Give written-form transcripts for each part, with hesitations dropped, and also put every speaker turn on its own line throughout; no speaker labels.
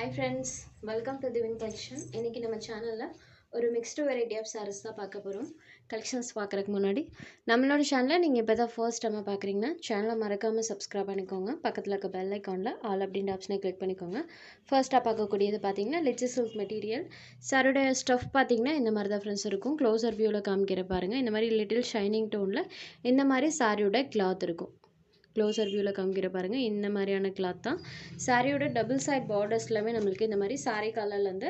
Hi friends, welcome to Divine Collection. இன்னைக்கு நம்ம சேனல்ல ஒரு மிக்ஸ்டு வெரைட்டி ஆஃப் sarees தான் பார்க்க போகிறோம். கலெக்ஷன்ஸ் பார்க்குறதுக்கு முன்னாடி நம்மளோட சேனலை நீங்கள் இப்போ தான் ஃபர்ஸ்ட் டைமாக பார்க்குறீங்கன்னா சேனலை மறக்காமல் சப்ஸ்கிரைப் பண்ணிக்கோங்க. பக்கத்தில் இருக்க பெல் ஐக்கானில் ஆல் அப்படின்ற ஆப்ஷனை கிளிக் பண்ணிக்கோங்க. ஃபர்ஸ்ட்டாக பார்க்கக்கூடியது பார்த்தீங்கன்னா லிச்சி சில்க் மெட்டீரியல். சாரோட ஸ்டஃப் பார்த்தீங்கன்னா இந்த மாதிரி தான் ஃப்ரெண்ட்ஸ் இருக்கும். க்ளோசர் வியூவில் காமிக்கிற பாருங்கள். இந்த மாதிரி லிட்டில் ஷைனிங் டோனில் இந்த மாதிரி சாரியோட கிளாத் இருக்கும். க்ளோசர் வியூவில் காமிக்கிற பாருங்கள். இந்த மாதிரியான கிளாத் தான். சாரியோட டபுள் சைட் பார்டர்ஸ்லாமே நம்மளுக்கு இந்த மாதிரி சாரீ கலர்லேருந்து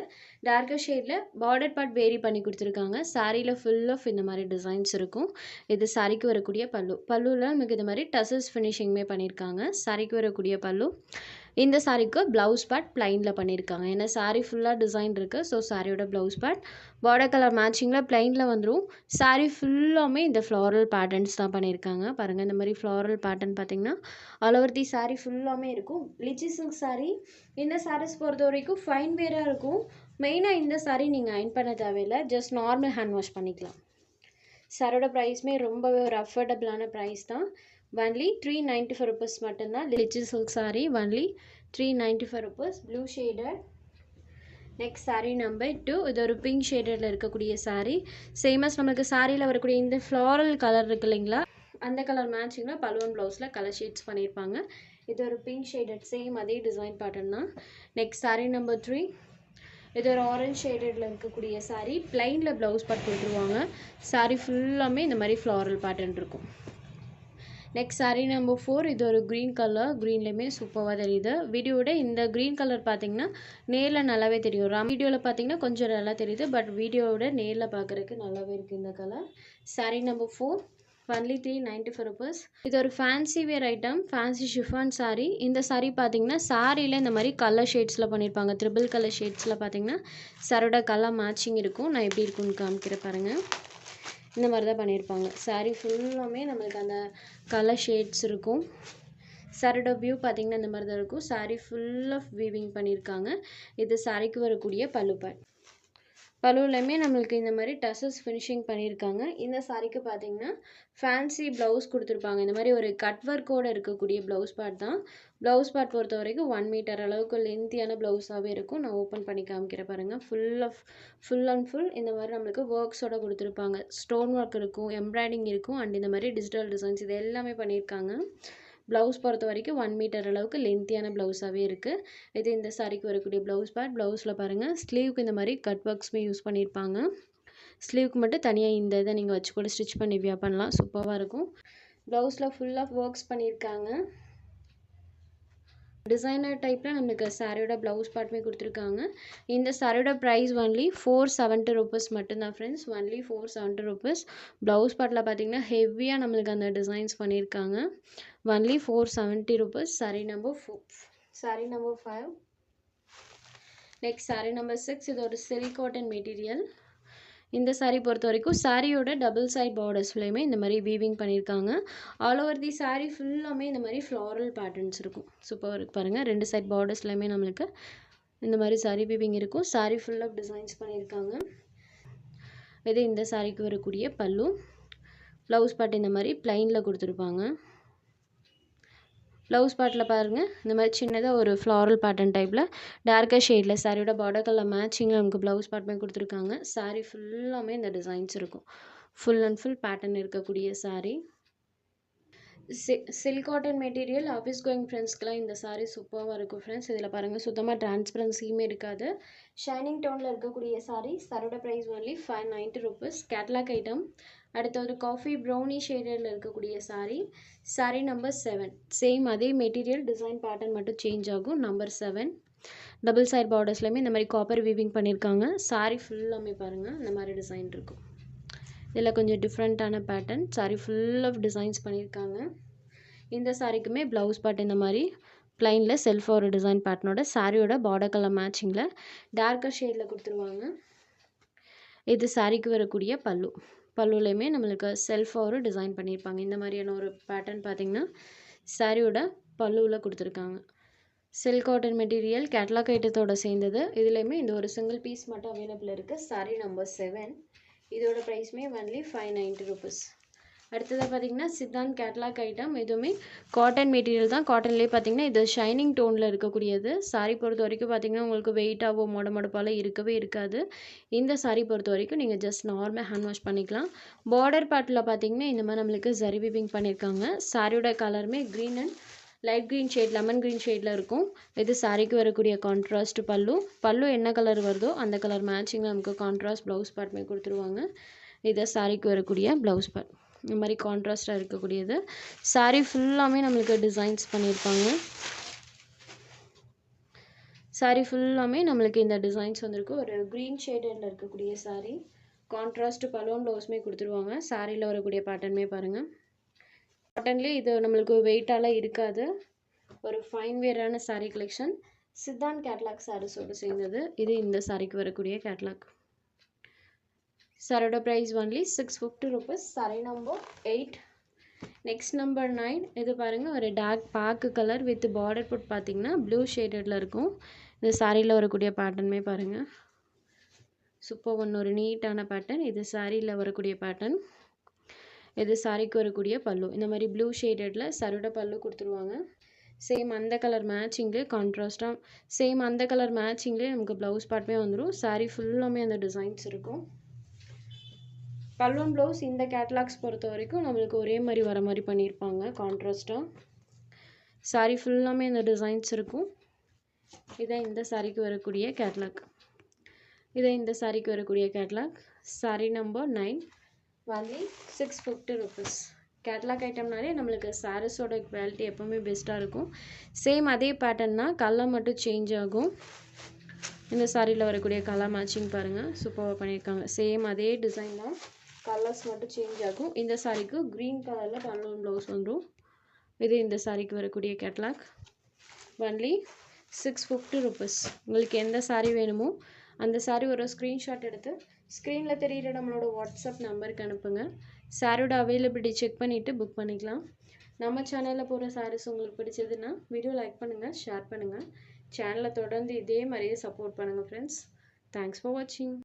டார்க்கர் ஷேடில் பார்டர் பார்ட் வேரி பண்ணி கொடுத்துருக்காங்க. சாரியில் ஃபுல் ஆஃப் இந்த மாதிரி டிசைன்ஸ் இருக்கும். இது சாரிக்கு வரக்கூடிய பல்லுவில் நமக்கு இந்த மாதிரி டசல்ஸ் ஃபினிஷிங்குமே பண்ணியிருக்காங்க. சாரிக்கு வரக்கூடிய பல்லு. இந்த சாரிக்கு ப்ளவுஸ் பார்ட் ப்ளைனில் பண்ணியிருக்காங்க. ஏன்னா சாரீ ஃபுல்லாக டிசைன் இருக்குது. ஸோ சாரியோட ப்ளவுஸ் பார்ட் பார்டர் கலர் மேட்சிங்கில் ப்ளைனில் வந்துடும். சாரீ ஃபுல்லாமே இந்த ஃப்ளாரல் பேட்டர்ன்ஸ் தான் பண்ணியிருக்காங்க. பாருங்கள், இந்த மாதிரி ஃப்ளாரல் பேட்டர்ன் பார்த்தீங்கன்னா ஆல் ஓவர் தி சாரீ ஃபுல்லாமே இருக்கும். Lychee silk sari. இந்த சாரீஸ் பொறுத்த வரைக்கும் ஃபைன் வேராக இருக்கும். மெயினாக இந்த சாரீ நீங்கள் அயன் பண்ண தேவையில்லை. ஜஸ்ட் நார்மல் ஹேண்ட் வாஷ் பண்ணிக்கலாம். சாரோட ப்ரைஸ்மே ரொம்பவே ஒரு அஃபோர்டபுளான ப்ரைஸ் தான். ஒன்லி 395 rupees மட்டும்தான். Lychee silk sari only 395 rupees. Blue shaded. Next sari number 2. இது ஒரு பிங்க் ஷேடடில் இருக்கக்கூடிய சாரீ. சேமஸ் நம்மளுக்கு சாரியில் வரக்கூடிய இந்த ஃப்ளாரல் கலர் இருக்கு இல்லைங்களா, அந்த கலர் மேட்சிங்கில் பலூன் ப்ளவுஸில் கலர் ஷேட்ஸ் பண்ணியிருப்பாங்க. இது ஒரு பிங்க் ஷேடட், சேம் அதே டிசைன் பேட்டர்ன் தான். Next sari number 3. இது ஒரு ஆரஞ்ச் ஷேடடில் இருக்கக்கூடிய சாரீ. ப்ளைனில் ப்ளவுஸ் பார்ட் கொடுத்துருவாங்க. சாரீ ஃபுல்லாமே இந்த மாதிரி ஃப்ளாரல் பேட்டர்ன் இருக்கும். Next sari number 4. இது ஒரு க்ரீன் கலர். க்ரீன்லேயுமே சூப்பராக தெரியுது. வீடியோட இந்த க்ரீன் கலர் பார்த்தீங்கன்னா நேரில் நல்லாவே தெரியும். வீடியோவில் பார்த்தீங்கன்னா கொஞ்சம் நல்லா தெரியுது, பட் வீடியோவோட நேரில் பார்க்குறதுக்கு நல்லாவே இருக்குது இந்த colour. Sari number 4 only 395 rupees. இது ஒரு ஃபேன்சி வேர் ஐட்டம், ஃபேன்சி ஷிஃபான் சாரீ. இந்த சாரீ பார்த்தீங்கன்னா சாரியில் இந்த மாதிரி கலர் ஷேட்ஸில் பண்ணியிருப்பாங்க. ட்ரிபிள் கலர் ஷேட்ஸில் பார்த்தீங்கன்னா சாரோட கலர் மேட்சிங் இருக்கும். நான் எப்படி இருக்குன்னு காமிக்கிற பாருங்கள். இந்த மாதிரி தான் பண்ணியிருப்பாங்க. சாரீ ஃபுல்லாமே நம்மளுக்கு அந்த கலர் ஷேட்ஸ் இருக்கும். சாரோட வியூ பார்த்திங்கன்னா இந்த மாதிரி தான் இருக்கும். சாரீ ஃபுல் ஆஃப் வீவிங் பண்ணியிருக்காங்க. இது சாரிக்கு வரக்கூடிய பல்லு பார்ட். பல்லுலையுமே நம்மளுக்கு இந்த மாதிரி டசல்ஸ் ஃபினிஷிங் பண்ணியிருக்காங்க. இந்த சாரிக்கு பார்த்தீங்கன்னா ஃபேன்சி ப்ளவுஸ் கொடுத்துருப்பாங்க. இந்த மாதிரி ஒரு கட் ஒர்க்கோடு இருக்கக்கூடிய ப்ளவுஸ் பார்ட் தான். ப்ளவுஸ் பார்ட் பொறுத்த வரைக்கும் 1 மீட்டர் அளவுக்கு லென்த்தியான ப்ளவுஸாகவே இருக்கும். நான் ஓப்பன் பண்ணி காமிக்கிறேன் பாருங்கள். ஃபுல் அண்ட் ஃபுல் இந்த மாதிரி நம்மளுக்கு ஒர்க்ஸோடு கொடுத்துருப்பாங்க. ஸ்டோன் ஒர்க் இருக்கும், எம்ப்ராய்டிங் இருக்கும், அண்ட் இந்த மாதிரி டிஜிட்டல் டிசைன்ஸ் இது எல்லாமே பண்ணியிருக்காங்க. ப்ளவுஸ் பொறுத்த வரைக்கும் 1 மீட்டர் அளவுக்கு லென்த்தியான ப்ளவுஸாகவே இருக்குது. இது இந்த சாரிக்கு வரக்கூடிய ப்ளவுஸ் பார்ட். ப்ளவுஸில் பாருங்கள், ஸ்லீவுக்கு இந்த மாதிரி கட் ஒர்க்ஸுமே யூஸ் பண்ணியிருப்பாங்க. ஸ்லீவுக்கு மட்டும் தனியாக இந்த இதை நீங்கள் வச்சு கூட ஸ்டிச் பண்ணி வியர் பண்ணலாம். சூப்பராக இருக்கும். ப்ளவுஸில் ஃபுல் ஆஃப் ஒர்க்ஸ் பண்ணியிருக்காங்க. டிசைனர் டைப்பில் நம்மளுக்கு சாரியோட ப்ளவுஸ் பார்ட்டுமே கொடுத்துருக்காங்க. இந்த சாரியோட ப்ரைஸ் ஒன்லி 470 rupees மட்டும்தான் ஃப்ரெண்ட்ஸ். Only 470 rupees. ப்ளவுஸ் பார்ட்டில் பார்த்தீங்கன்னா ஹெவியாக நம்மளுக்கு அந்த டிசைன்ஸ் பண்ணியிருக்காங்க. Only 470 rupees. Sari number 5. Next sorry number 6. இது ஒரு சில்க் காட்டன் மெட்டீரியல். இந்த சாரீ பொறுத்த வரைக்கும் சாரியோட டபுள் சைட் பார்டர்ஸ்லையுமே இந்த மாதிரி வீவிங் பண்ணியிருக்காங்க. ஆல் ஓவர் தி சாரீ ஃபுல்லாமே இந்த மாதிரி ஃப்ளாரல் பேட்டர்ன்ஸ் இருக்கும். சூப்பராக இருக்குது பாருங்கள். 2 சைட் பார்டர்ஸ்லையுமே நம்மளுக்கு இந்த மாதிரி சாரீ வீவிங் இருக்கும். சாரீ ஃபுல் ஆஃப் டிசைன்ஸ் பண்ணியிருக்காங்க. இது இந்த சாரீக்கு வரக்கூடிய பல்லு. ப்ளவுஸ் பார்ட் இந்த மாதிரி ப்ளைனில் கொடுத்துருப்பாங்க. ப்ளவுஸ் பார்ட்டில் பாருங்கள், இந்த மாதிரி சின்னதாக ஒரு ஃப்ளாரல் பேட்டர்ன் டைப்பில் டார்க்கர் ஷேடில் சாரியோட பார்டர் கலர் மேட்சிங்கில் நமக்கு ப்ளவுஸ் பார்ட்டுமே கொடுத்துருக்காங்க. சாரீ ஃபுல்லாமே இந்த டிசைன்ஸ் இருக்கும். ஃபுல் அண்ட் ஃபுல் பேட்டர்ன் இருக்கக்கூடிய sari. Silk cotton material. Office going ஃப்ரெண்ட்ஸ்க்கெலாம் இந்த சாரீ சூப்பராக இருக்கும் ஃப்ரெண்ட்ஸ். இதில் பாருங்கள், சுத்தமாக டிரான்ஸ்பரன்சியுமே இருக்காது. ஷைனிங் டோனில் இருக்கக்கூடிய சாரீ. சாரோட price only 590 rupees. Catalogue item. அடுத்து ஒரு காஃபி ப்ரௌனி ஷேடில் இருக்கக்கூடிய சாரீ. சாரீ நம்பர் 7. சேம் அதே மெட்டீரியல், டிசைன் பேட்டர்ன் மட்டும் சேஞ்ச் ஆகும். நம்பர் 7. டபுள் சைட் பார்டர்ஸ்லையுமே இந்த மாதிரி காப்பர் வீவிங் பண்ணியிருக்காங்க. சாரீ ஃபுல்லாமே பாருங்கள் இந்த மாதிரி டிசைன் இருக்கும். இதில் கொஞ்சம் டிஃப்ரெண்ட்டான pattern. Sari full of designs பண்ணியிருக்காங்க. இந்த சாரீக்குமே ப்ளவுஸ் பார்ட் இந்த மாதிரி ப்ளைனில் செல்ஃபாக ஒரு டிசைன் பேட்டர்னோட சாரியோட பார்டர் கலர் மேட்சிங்கில் டார்க்கர் ஷேடில் கொடுத்துருவாங்க. இது சாரிக்கு வரக்கூடிய பல்லு. பல்லுலையுமே நம்மளுக்கு செல்ஃபாக ஒரு டிசைன் பண்ணியிருப்பாங்க. இந்த மாதிரியான ஒரு பேட்டர்ன் பார்த்திங்கன்னா சாரியோட பல்லுவில் கொடுத்துருக்காங்க. சில்க் காட்டன் மெட்டீரியல், கேட்லாக் ஐட்டத்தோடு சேர்ந்தது. இதுலேயுமே இந்த ஒரு சிங்கிள் பீஸ் மட்டும் அவைலபிள் இருக்குது. சாரீ நம்பர் 7. இதோட ப்ரைஸ்மே ஒன்லி 590 rupees. அடுத்ததாக பார்த்தீங்கன்னா சித்தாந்த் கேட்லாக் ஐட்டம். இதுவுமே காட்டன் மெட்டீரியல் தான். காட்டன்லேயே பார்த்தீங்கன்னா இது ஷைனிங் டோனில் இருக்கக்கூடியது. சாரீ பொறுத்த வரைக்கும் பார்த்தீங்கன்னா உங்களுக்கு வெயிட்டாகவோ மொடமொடப்பால இருக்கவே இருக்காது. இந்த சாரீ பொறுத்த வரைக்கும் நீங்கள் ஜஸ்ட் நார்மல் ஹேண்ட் வாஷ் பண்ணிக்கலாம். பார்டர் பார்ட்டில் பார்த்தீங்கன்னா இந்த மாதிரி நம்மளுக்கு ஜரி வீவிங் பண்ணியிருக்காங்க. சாரியோட கலருமே green and light green shade, lemon green ஷேடில் இருக்கும். இது சாரீக்கு வரக்கூடிய கான்ட்ராஸ்ட் பல்லு. பல்லு என்ன கலர் வருதோ அந்த கலர் மேட்சிங்கில் நமக்கு கான்ட்ராஸ்ட் ப்ளவுஸ் பார்ட்டுமே கொடுத்துருவாங்க. இது சாரீக்கு வரக்கூடிய ப்ளவுஸ் பார்ட். இந்த மாதிரி கான்ட்ராஸ்டாக இருக்கக்கூடியது. சாரீ ஃபுல்லாமே நம்மளுக்கு டிசைன்ஸ் பண்ணியிருப்பாங்க. சாரீ ஃபுல்லாமே நம்மளுக்கு இந்த டிசைன்ஸ் வந்திருக்கு. ஒரு க்ரீன் ஷேடில் இருக்கக்கூடிய சாரீ. கான்ட்ராஸ்ட் பலூன் ப்ளவுஸுமே கொடுத்துருவாங்க. சாரியில் வரக்கூடிய பேட்டர்னுமே பாருங்கள். காட்டன்லேயே இது நம்மளுக்கு வெயிட்டாலாம் இருக்காது. ஒரு ஃபைன் வேரான சாரீ கலெக்ஷன். சித்தாந்த் கேட்லாக் சாரீஸோடு சேர்ந்தது. இது இந்த சாரீக்கு வரக்கூடிய கேட்லாக். சாரோட price only 650 rupees. Sari number 8. Next number 9. இது பாருங்கள், ஒரு டார்க் பாக்கு கலர் வித் பார்டர் புட் பார்த்தீங்கன்னா ப்ளூ ஷேடடில் இருக்கும். இது சாரியில் வரக்கூடிய பேட்டர்னுமே பாருங்கள். சூப்பர் ஒன்று, ஒரு நீட்டான பேட்டர்ன். இது சாரியில் வரக்கூடிய பேட்டர்ன். இது சாரிக்கு வரக்கூடிய பல்லு. இந்த மாதிரி ப்ளூ ஷேடடில் சாரோட பல்லு கொடுத்துருவாங்க. சேம் அந்த கலர் மேட்சிங்லேயே கான்ட்ராஸ்டாக சேம் அந்த கலர் மேட்சிங்லேயே நமக்கு ப்ளவுஸ் பார்ட்டுமே வந்துடும். சாரீ ஃபுல்லாமே அந்த டிசைன்ஸ் இருக்கும். பல்லுவன் ப்ளவுஸ் இந்த கேட்லாக்ஸ் பொறுத்த வரைக்கும் நம்மளுக்கு ஒரே மாதிரி வர மாதிரி பண்ணியிருப்பாங்க கான்ட்ராஸ்ட்டாக. சாரீ ஃபுல்லாமே இந்த டிசைன்ஸ் இருக்கும். இதான் இந்த சாரீக்கு வரக்கூடிய கேட்லாக். இதான் இந்த சாரீக்கு வரக்கூடிய catalogue. Sari number 9. Only 650 rupees. Catalogue ஐட்டம்னாலே நம்மளுக்கு சாரீஸோட குவாலிட்டி எப்போவுமே பெஸ்ட்டாக இருக்கும். சேம் அதே பேட்டர்ன் தான், கலர் மட்டும் சேஞ்ச் ஆகும். இந்த சாரியில் வரக்கூடிய கலர் மேட்சிங் பாருங்கள், சூப்பராக பண்ணியிருக்காங்க. சேம் அதே டிசைன் தான், கலர்ஸ் மட்டும் சேஞ்ச் ஆகும். இந்த சாரிக்கு க்ரீன் கலரில் பலூன் ப்ளவுஸ் வந்துடும். இது இந்த சாரிக்கு வரக்கூடிய கேட்லாக். Only 650 rupees. உங்களுக்கு எந்த சாரீ வேணுமோ அந்த சாரீ ஒரு ஸ்க்ரீன்ஷாட் எடுத்து ஸ்க்ரீனில் தெரிகிற நம்மளோட வாட்ஸ்அப் நம்பருக்கு அனுப்புங்க. சாரியோட அவைலபிலிட்டி செக் பண்ணிவிட்டு புக் பண்ணிக்கலாம். நம்ம சேனலில் போகிற சாரீஸ் உங்களுக்கு பிடிச்சதுன்னா வீடியோ லைக் பண்ணுங்கள், ஷேர் பண்ணுங்கள். சேனலை தொடர்ந்து இதே மாதிரியே சப்போர்ட் பண்ணுங்கள் ஃப்ரெண்ட்ஸ். தேங்க்ஸ் ஃபார் வாட்சிங்.